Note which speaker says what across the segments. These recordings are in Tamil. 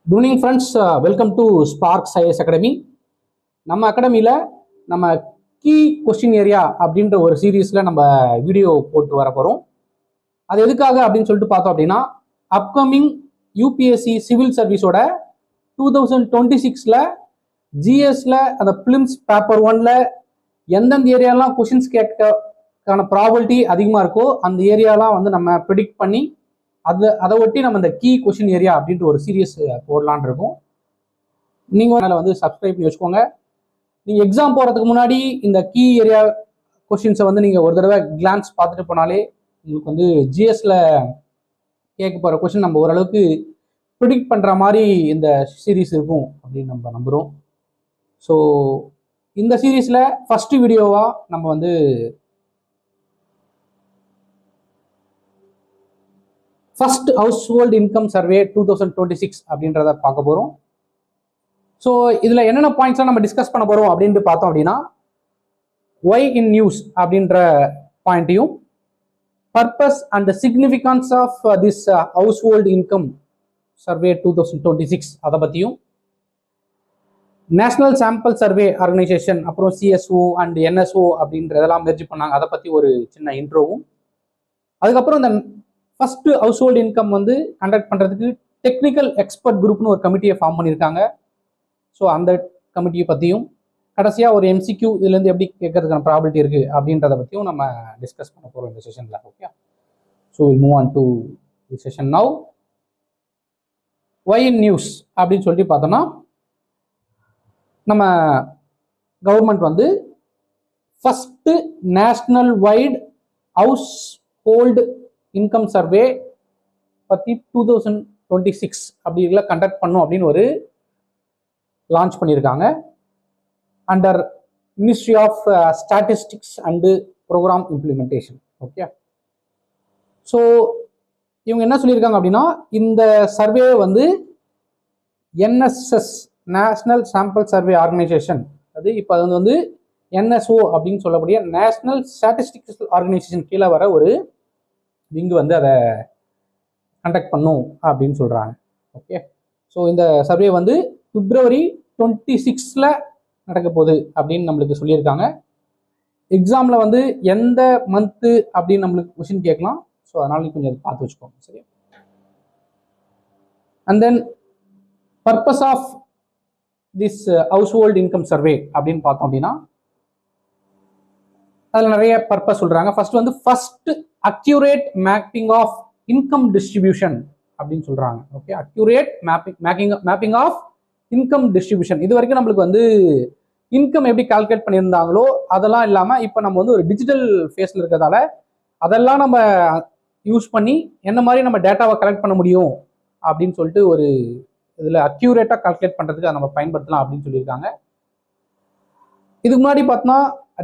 Speaker 1: Good evening friends, welcome to Sparks IAS Academy. நம்ம அகாடமியில் நம்ம கீ கொஸ்டின் ஏரியா அப்படின்ற ஒரு சீரீஸில் நம்ம வீடியோ போட்டு வர போகிறோம். அது எதுக்காக அப்படின்னு சொல்லிட்டு பார்த்தோம் அப்படின்னா, அப்கமிங் யூபிஎஸ்சி சிவில் சர்வீஸோட 2026 ஜிஎஸ்ல அந்த பிலிம்ஸ் பேப்பர் 1ல் எந்தெந்த ஏரியாலாம் கொஷின்ஸ் கேட்கக்கான ப்ராபபிலிட்டி அதிகமாக இருக்கோ அந்த ஏரியாலாம் வந்து நம்ம ப்ரிடிக்ட் பண்ணி அதை ஒட்டி நம்ம இந்த கீ கொஷின் ஏரியா அப்படின்ற ஒரு சீரியஸ் போடலான் இருக்கோம். நீங்கள் அதில் வந்து சப்ஸ்கிரைப் பண்ணி வச்சுக்கோங்க. நீங்கள் எக்ஸாம் போகிறதுக்கு முன்னாடி இந்த கீ ஏரியா கொஷின்ஸை வந்து நீங்கள் ஒரு தடவை கிளான்ஸ் பார்த்துட்டு போனாலே உங்களுக்கு வந்து ஜிஎஸ்ல கேட்க போகிற கொஷின் நம்ம ஓரளவுக்கு ப்ரிடிக்ட் பண்ணுற மாதிரி இந்த சீரீஸ் இருக்கும் அப்படின்னு நம்ம நம்புகிறோம். ஸோ இந்த சீரீஸில் ஃபஸ்ட்டு வீடியோவாக நம்ம வந்து first household income survey 2026 அப்படின்றத பார்க்க போகிறோம். ஸோ இதில் என்னென்ன பாயிண்ட்ஸ்லாம் நம்ம டிஸ்கஸ் பண்ண போகிறோம் அப்படின்ட்டு பார்த்தோம் அப்படின்னா, ஒய் இன் நியூஸ் அப்படின்ற பாயிண்ட்டையும், purpose and significance of this household income survey 2026 அதை பற்றியும், நேஷனல் சாம்பிள் சர்வே ஆர்கனைசேஷன் அப்புறம் சிஎஸ்ஓ அண்ட் என்எஸ்ஓ அப்படின்றதெல்லாம் மெர்ஜ் பண்ணாங்க, அதை பற்றி ஒரு சின்ன இன்ட்ரோவும், அதுக்கப்புறம் இந்த ஃபர்ஸ்ட் ஹவுஸ் ஹோல்டு இன்கம் வந்து கண்டக்ட் பண்ணுறதுக்கு டெக்னிக்கல் எக்ஸ்பர்ட் குரூப்னு ஒரு கமிட்டியை ஃபார்ம் பண்ணியிருக்காங்க. ஸோ அந்த கமிட்டியை பற்றியும், கடைசியாக ஒரு எம்சிக்யூ இதுலேருந்து எப்படி கேட்கறதுக்கான ப்ராபிலிட்டி இருக்குது அப்படின்றத பற்றியும் நம்ம டிஸ்கஸ் பண்ண போகிறோம் இந்த செஷனில். Okay, so will move on to the session now. Why in news அப்படின்னு சொல்லிட்டு பார்த்தோம்னா, நம்ம கவர்மெண்ட் வந்து first national wide household income survey பற்றி 2026 அப்படில கண்டக்ட் பண்ணும் அப்படின்னு ஒரு லான்ச் பண்ணியிருக்காங்க under ministry of statistics and programme implementation. Okay, so இவங்க என்ன சொல்லியிருக்காங்க அப்படின்னா, இந்த சர்வே வந்து NSS national sample survey organisation, அது இப்போ அது வந்து என்எஸ்ஓ அப்படின்னு சொல்லக்கூடிய நேஷனல் ஸ்டாட்டிஸ்டிக்ஸ் ஆர்கனைசேஷன் கீழே வர ஒரு விங்கு வந்து அதை கண்டக்ட் பண்ணும் அப்படின்னு சொல்கிறாங்க. ஓகே, ஸோ இந்த சர்வே வந்து February 26 நடக்க போகுது அப்படின்னு நம்மளுக்கு சொல்லியிருக்காங்க. எக்ஸாமில் வந்து எந்த மந்த்து அப்படின்னு நம்மளுக்கு கொஸ்டின் கேட்கலாம். ஸோ அதனால கொஞ்சம் அதை பார்த்து வச்சுக்கோங்க, சரியா? And then purpose of this household income survey அப்படின்னு பார்த்தோம் அப்படின்னா, அதில் நிறைய பர்பஸ் சொல்கிறாங்க. ஃபர்ஸ்ட் வந்து first accurate mapping of income distribution அப்படின்னு சொல்கிறாங்க. Okay, accurate mapping of income distribution. இது வரைக்கும் நம்மளுக்கு வந்து இன்கம் எப்படி கால்குலேட் பண்ணியிருந்தாங்களோ அதெல்லாம் இல்லாமல் இப்போ நம்ம வந்து ஒரு டிஜிட்டல் ஃபேஸில் இருக்கிறதால அதெல்லாம் நம்ம யூஸ் பண்ணி என்ன மாதிரி நம்ம டேட்டாவை கலெக்ட் பண்ண முடியும் அப்படின்னு சொல்லிட்டு ஒரு இதில் அக்யூரேட்டாக கால்குலேட் பண்ணுறதுக்கு அதை நம்ம பயன்படுத்தலாம் அப்படின்னு சொல்லியிருக்காங்க. இதுக்கு முன்னாடி பார்த்தோம்னா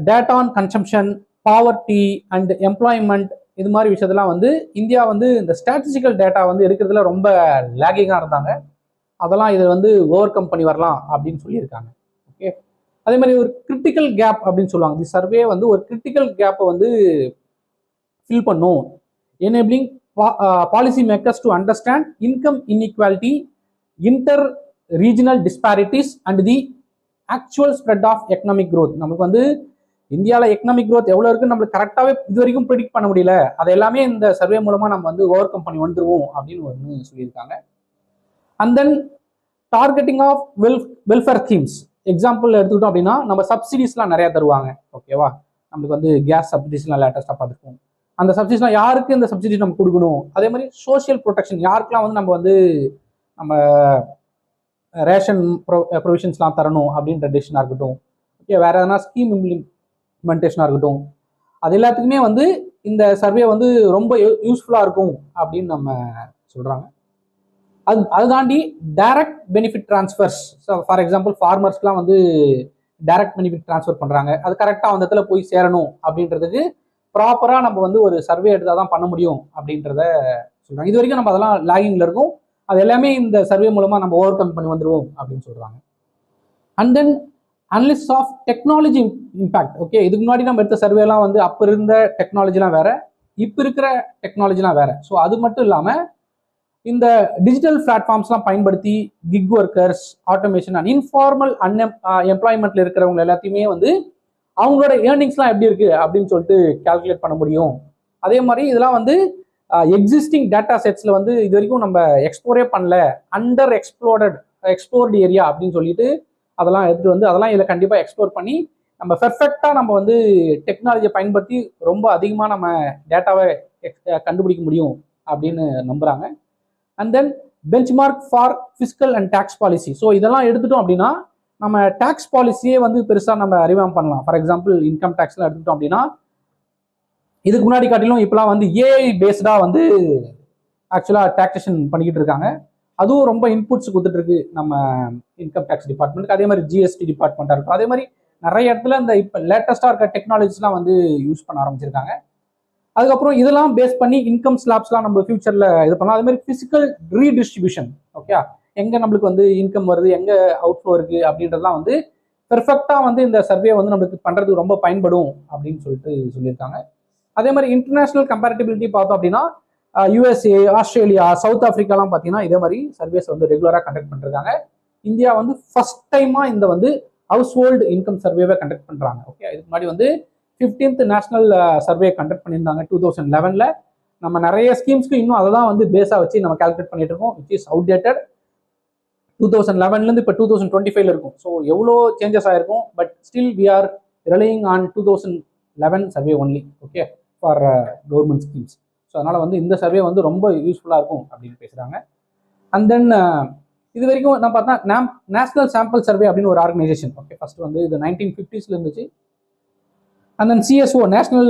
Speaker 1: data on consumption, poverty and employment, இது மாதிரி விஷயத்தெல்லாம் வந்து இந்தியா வந்து இந்த ஸ்டாட்டிஸ்டிக்கல் டேட்டா வந்து எடுக்கிறதுல ரொம்ப லேகிங்காக இருந்தாங்க. அதெல்லாம் இதை வந்து ஓவர் கம் பண்ணி வரலாம் அப்படின்னு சொல்லியிருக்காங்க. ஓகே, அதே மாதிரி ஒரு கிரிட்டிக்கல் கேப் அப்படின்னு சொல்லுவாங்க. தி சர்வே வந்து ஒரு கிரிட்டிக்கல் கேப்பை வந்து ஃபில் பண்ணும், enabling policy makers to understand income inequality, inter regional disparities and the actual spread of economic growth. நமக்கு வந்து இந்தியாவில் எக்கனாமிக் க்ரோத் எவ்வளோ இருக்குன்னு நம்மளுக்கு கரெக்டாகவே இது வரைக்கும் ப்ரிடிக்ட் பண்ண முடியல. அது எல்லாமே இந்த சர்வே மூலமாக நம்ம வந்து ஓவர் கம் பண்ணி வந்துருவோம் அப்படின்னு ஒன்று சொல்லியிருக்காங்க. And then targeting of welfare schemes. Example எடுத்துக்கிட்டோம் அப்படின்னா, நம்ம சப்சிடிஸ்லாம் நிறையா தருவாங்க. ஓகேவா, நம்மளுக்கு வந்து கேஸ் சப்சிடிஸ்லாம் லேட்டஸ்ட்டாக பார்த்துருக்கோம். அந்த சப்சிடிஸ்லாம் யாருக்கு இந்த சப்சிடிஸ் நம்ம கொடுக்கணும், அதே மாதிரி சோஷியல் ப்ரொடெக்ஷன் யாருக்கெல்லாம் வந்து நம்ம ரேஷன் ப்ரொவிஷன்ஸ்லாம் தரணும் அப்படின்ற டெசிஷனாக இருக்கட்டும், ஓகே, வேற எதனா ஸ்கீம் இம்ப்ளிமெண்டேஷனாக இருக்கட்டும், அது எல்லாத்துக்குமே வந்து இந்த சர்வே வந்து ரொம்ப யூஸ்ஃபுல்லாக இருக்கும் அப்படின்னு நம்ம சொல்கிறாங்க. அது தாண்டி direct benefit transfers. So for example ஃபார்மர்ஸ்லாம் வந்து டைரக்ட் பெனிஃபிட் ட்ரான்ஸ்ஃபர் பண்ணுறாங்க, அது கரெக்டாக அந்த இடத்துல போய் சேரணும் அப்படின்றதுக்கு ப்ராப்பராக நம்ம வந்து ஒரு சர்வே எடுத்தால் தான் பண்ண முடியும் அப்படின்றத சொல்கிறாங்க. இது வரைக்கும் நம்ம அதெல்லாம் லேகிங்கில் இருக்கும், அது எல்லாமே இந்த சர்வே மூலமாக நம்ம ஓவர் கம் பண்ணி வந்துடுவோம் அப்படின்னு சொல்கிறாங்க. And then analysis of technology impact. Okay, இதுக்கு முன்னாடி நம்ம எடுத்த சர்வேலாம் வந்து அப்போ இருந்த டெக்னாலஜிலாம் வேற, இப்போ இருக்கிற டெக்னாலஜிலாம் வேற. ஸோ அது மட்டும் இல்லாமல் இந்த டிஜிட்டல் பிளாட்ஃபார்ம்ஸ்லாம் பயன்படுத்தி gig workers, automation and informal எம்ப்ளாய்மெண்ட்ல இருக்கிறவங்க எல்லாத்தையுமே வந்து அவங்களோட ஏர்னிங்ஸ்லாம் எப்படி இருக்கு அப்படின்னு சொல்லிட்டு கால்குலேட் பண்ண முடியும். அதே மாதிரி இதெல்லாம் வந்து எக்ஸிஸ்டிங் டேட்டா செட்ஸ்ல வந்து இது வரைக்கும் நம்ம எக்ஸ்ப்ளோரே பண்ணல, அண்டர் எக்ஸ்ப்ளோர்டு ஏரியா அப்படின்னு சொல்லிட்டு அதெல்லாம் எடுத்துட்டு வந்து அதெல்லாம் இதில் கண்டிப்பாக எக்ஸ்ப்ளோர் பண்ணி நம்ம பெர்ஃபெக்டாக நம்ம வந்து டெக்னாலஜியை பயன்படுத்தி ரொம்ப அதிகமாக நம்ம டேட்டாவை கண்டுபிடிக்க முடியும் அப்படின்னு நம்புறாங்க. And then benchmark for fiscal and tax policy. So இதெல்லாம் எடுத்துட்டோம் அப்படின்னா நம்ம டேக்ஸ் பாலிசியே வந்து பெருசாக நம்ம அறிவாம் பண்ணலாம். ஃபார் எக்ஸாம்பிள் இன்கம் டேக்ஸ்லாம் எடுத்துட்டோம் அப்படின்னா இதுக்கு முன்னாடி காட்டிலும் இப்பெல்லாம் வந்து ஏஐ பேஸ்டாக வந்து ஆக்சுவலாக டாக்ஸேஷன் பண்ணிக்கிட்டு இருக்காங்க. அதுவும் ரொம்ப இன்புட்ஸ் கொடுத்துட்டு இருக்கு நம்ம இன்கம் டேக்ஸ் டிபார்ட்மெண்ட்டுக்கு. அதே மாதிரி ஜிஎஸ்டி டிபார்ட்மெண்ட்டாக இருக்கும். அதே மாதிரி நிறைய இடத்துல இந்த இப்போ லேட்டஸ்டாக இருக்க டெக்னாலஜிஸ்லாம் வந்து யூஸ் பண்ண ஆரம்பிச்சிருக்காங்க. அதுக்கப்புறம் இதெல்லாம் பேஸ் பண்ணி இன்கம் ஸ்லாப்ஸ்லாம் நம்ம ஃபியூச்சரில் இது பண்ணலாம். அதே மாதிரி ஃபிசிக்கல் ரீடிஸ்ட்ரிபியூஷன், ஓகே, எங்கே நம்மளுக்கு வந்து இன்கம் வருது, எங்கே அவுட்ஃப்ளோ இருக்குது அப்படின்றதுலாம் வந்து பெர்ஃபெக்டாக வந்து இந்த சர்வே வந்து நம்மளுக்கு பண்ணுறதுக்கு ரொம்ப பயன்படும் அப்படின்னு சொல்லிட்டு சொல்லியிருக்காங்க. அதே மாதிரி இன்டர்நேஷனல் கம்பேரிட்டிபிலிட்டி பார்த்தோம் அப்படின்னா யூஎஸ்ஏ, ஆஸ்திரேலியா, சவுத் ஆஃப்ரிக்காலாம் பார்த்தீங்கன்னா இதே மாதிரி சர்வேஸ் வந்து ரெகுலராக கண்டக்ட் பண்ணிருக்காங்க. இந்தியா வந்து ஃபர்ஸ்ட் டைமாக இந்த வந்து ஹவுஸ் ஹோல்டு இன்கம் சர்வேவை கண்டக்ட் பண்ணுறாங்க. ஓகே, இதுக்கு முன்னாடி வந்து 15th நேஷனல் சர்வே கண்டக்ட் பண்ணியிருந்தாங்க 2011. நம்ம நிறைய ஸ்கீம்ஸ்க்கு இன்னும் அதை தான் வந்து பேஸாக வச்சு நம்ம கால்குலேட் பண்ணிட்டு இருக்கோம், விச் இஸ் அவுடேட்டட். 2011லேருந்து இப்போ 2025 இருக்கும். ஸோ எவ்வளோ சேஞ்சஸ் ஆயிருக்கும், but still we are relying on 2011 survey only, okay, for government schemes. So அதனால் வந்து இந்த சர்வே வந்து ரொம்ப யூஸ்ஃபுல்லாக இருக்கும் அப்படின்னு பேசுகிறாங்க. அண்ட் தென் இது வரைக்கும் நான் பார்த்தா நேஷனல் சாம்பிள் சர்வே அப்படின்னு ஒரு ஆர்கனைசேஷன், ஓகே, ஃபர்ஸ்ட் வந்து இது 1950s இருந்துச்சு. And then CSO national.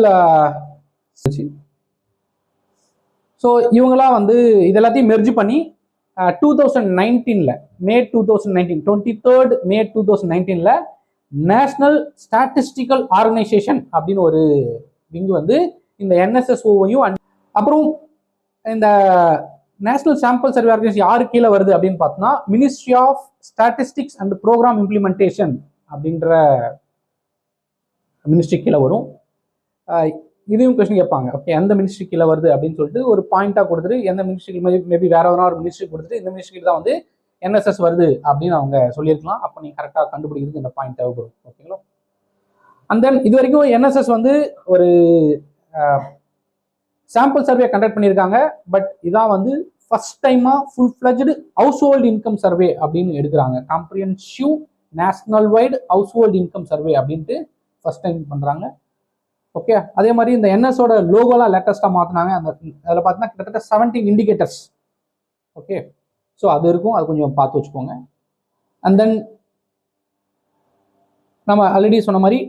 Speaker 1: So இவங்களாம் வந்து இது எல்லாத்தையும் மெர்ஜ் பண்ணி 2019 மே 2019 23rd மே 2019 நேஷனல் ஸ்டாட்டிஸ்டிக்கல் ஆர்கனைசேஷன் அப்படின்னு ஒரு விங்கு வந்து இந்த என்எஸ்எஸ்ஓவையும் அப்புறம் இந்த நேஷனல் சாம்பிள் சர்வே ஆர்கனைசேஷன் யாரு கீழே வருது அப்படின்னு பார்த்தோம்னா ministry of statistics and programme implementation அப்படின்ற மினிஸ்ட்ரி கீழே வரும். இதையும் கொஸ்டின் கேட்பாங்க, ஓகே, எந்த மினிஸ்ட்ரி கீழே வருது அப்படின்னு சொல்லிட்டு ஒரு பாயிண்டா கொடுத்துட்டு எந்த மினிஸ்ட்ரி மேபி வேற ஒரு மினிஸ்ட்ரி கொடுத்துட்டு இந்த மினிஸ்ட்ரிக்கு தான் வந்து என்எஸ்எஸ் வருது அப்படின்னு அவங்க சொல்லியிருக்கலாம். அப்போ நீங்க கரெக்டாக கண்டுபிடிக்கிறதுக்கு இந்த பாயிண்ட் தேவைப்படும், ஓகேங்களா. அண்ட் தென் இது வரைக்கும் என்எஸ்எஸ் வந்து ஒரு சாம்பிள் சர்வே கண்டக்ட் பண்ணியிருக்காங்க. பட் இதான் வந்து ஃபர்ஸ்ட் டைமா full fledged house hold income survey அப்படின்னு எடுக்கிறாங்க. Comprehensive national wide house hold income survey அப்படின்ட்டு ஃபர்ஸ்ட் டைம் பண்றாங்க. ஓகே, அதே மாதிரி இந்த என்எஸோட லோகோலாம் லேட்டஸ்டாக மாற்றினாங்க. அந்த அதில் பார்த்தீங்கன்னா கிட்டத்தட்ட 17 இண்டிகேட்டர்ஸ், ஓகே. ஸோ அது இருக்கும், அது கொஞ்சம் பார்த்து வச்சுக்கோங்க. அண்ட் தென் நம்ம ஆல்ரெடி சொன்ன மாதிரி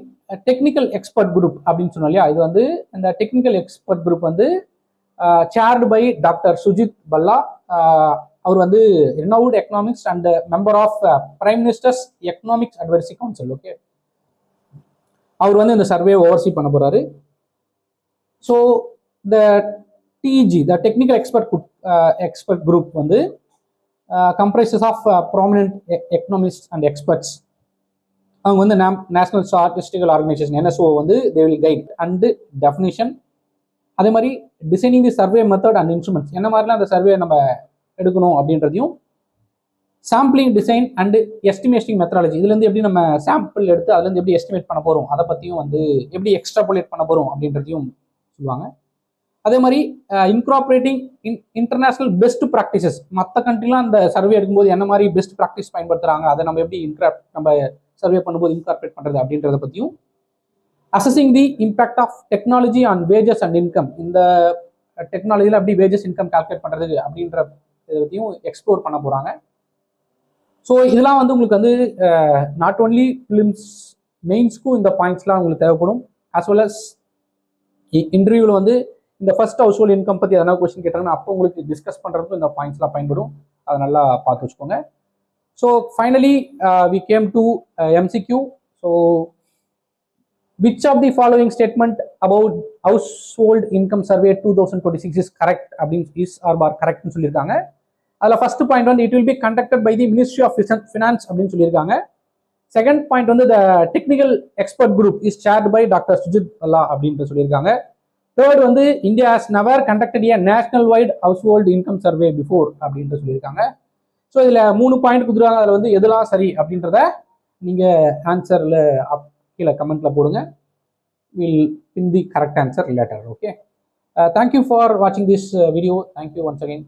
Speaker 1: டெக்னிக்கல் எக்ஸ்பர்ட் குரூப் அப்படின்னு சொன்னோம் இல்லையா, இது வந்து இந்த டெக்னிக்கல் எக்ஸ்பர்ட் குரூப் வந்து chaired by doctor Surjit Bhalla. அவர் வந்து renowned economics and member of prime minister's economics advisory council, okay. அவர் வந்து இந்த சர்வே ஓவர்சி பண்ண போறாரு. So the TG the technical expert group வந்து comprises of prominent economist and experts. அவங்க வந்து நேஷனல் ஸ்டாட்டிஸ்டிக்கல் ஆர்கனைசேஷன் என்எஸ்ஓ வந்து they will guide and definition. அதே மாதிரி designing the survey method and instruments, என்ன மாதிரிலாம் அந்த சர்வே நம்ம எடுக்கணும் அப்படின்றதையும், sampling design and estimating methodology, இதுலேருந்து எப்படி நம்ம சாம்பிள் எடுத்து அதுலேருந்து எப்படி எஸ்டிமேட் பண்ண போகிறோம் அதை பற்றியும் வந்து எப்படி எக்ஸ்ட்ராபுலேட் பண்ண போகிறோம் அப்படின்றதையும் சொல்லுவாங்க. அதே மாதிரி இன்கார்பரேட்டிங் இன்டர்நேஷனல் பெஸ்ட் ப்ராக்டிசஸ், மற்ற கண்ட்ரிலாம் அந்த சர்வே எடுக்கும்போது என்ன மாதிரி பெஸ்ட் ப்ராக்டிஸ் பயன்படுத்துகிறாங்க, அதை நம்ம எப்படி நம்ம சர்வே பண்ணும்போது இன்கார்பரேட் பண்ணுறது அப்படின்றத பற்றியும், assessing the impact of technology on wages and income, இந்த டெக்னாலஜியில் எப்படி வேஜஸ் இன்கம் கால்குலேட் பண்ணுறது அப்படின்ற இதை பற்றியும் எக்ஸ்ப்ளோர் பண்ண போகிறாங்க. ஸோ இதெல்லாம் வந்து உங்களுக்கு வந்து நாட் ஓன்லி ஃபிலிம்ஸ் மெயின்ஸ்க்கும் இந்த பாயிண்ட்ஸ்லாம் உங்களுக்கு தேவைப்படும். ஆஸ் வெல் அஸ் இன்டர்வியூவில் வந்து இந்த ஃபர்ஸ்ட் ஹவுஸ் ஹோல்ட் இன்கம் பற்றி எதனா கொஸ்டின் கேட்டாங்கன்னா அப்போ உங்களுக்கு டிஸ்கஸ் பண்ணுறதுக்கும் இந்த பாயிண்ட்ஸ்லாம் பயன்படும். அதை நல்லா பார்த்து வச்சுக்கோங்க. So finally we came to MCQ. So which of the following statement about household income survey 2026 is correct அப்படின்னு கரெக்ட்னு சொல்லியிருக்காங்க. அதில் ஃபர்ஸ்ட் பாயிண்ட் வந்து it will be conducted by the ministry of finance அப்படின்னு சொல்லியிருக்காங்க. செகண்ட் பாயிண்ட் வந்து the technical expert group is chaired by doctor Surjit Bhalla அப்படின்ட்டு சொல்லியிருக்காங்க. தேர்ட் வந்து India has never conducted a national wide household income survey before அப்படின்ட்டு சொல்லியிருக்காங்க. ஸோ இதில் 3 பாயிண்ட் கொடுத்துருவாங்க. அதில் வந்து எதெல்லாம் சரி அப்படின்றத நீங்கள் ஆன்சரில் கீழே கமெண்ட்டில் போடுங்க. Will pin the correct answer later. Okay, thank you for வாட்சிங் this video. Thank you once again.